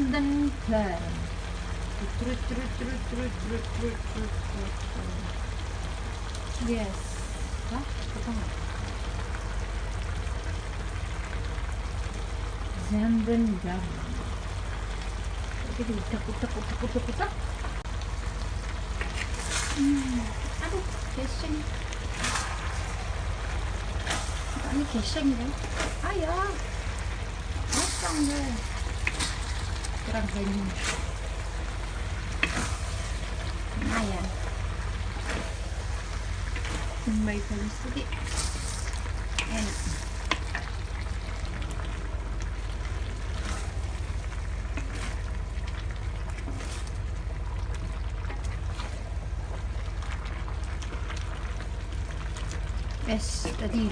dan garam. Yes. Hah? Apa nggak? Zamban garam. Oke, utak. Aduh, geseng. Ini geseng kan? Ayo. Masang deh. Kurang banyak. Lumayan. May palis tadi. Enak. Yes, tadi.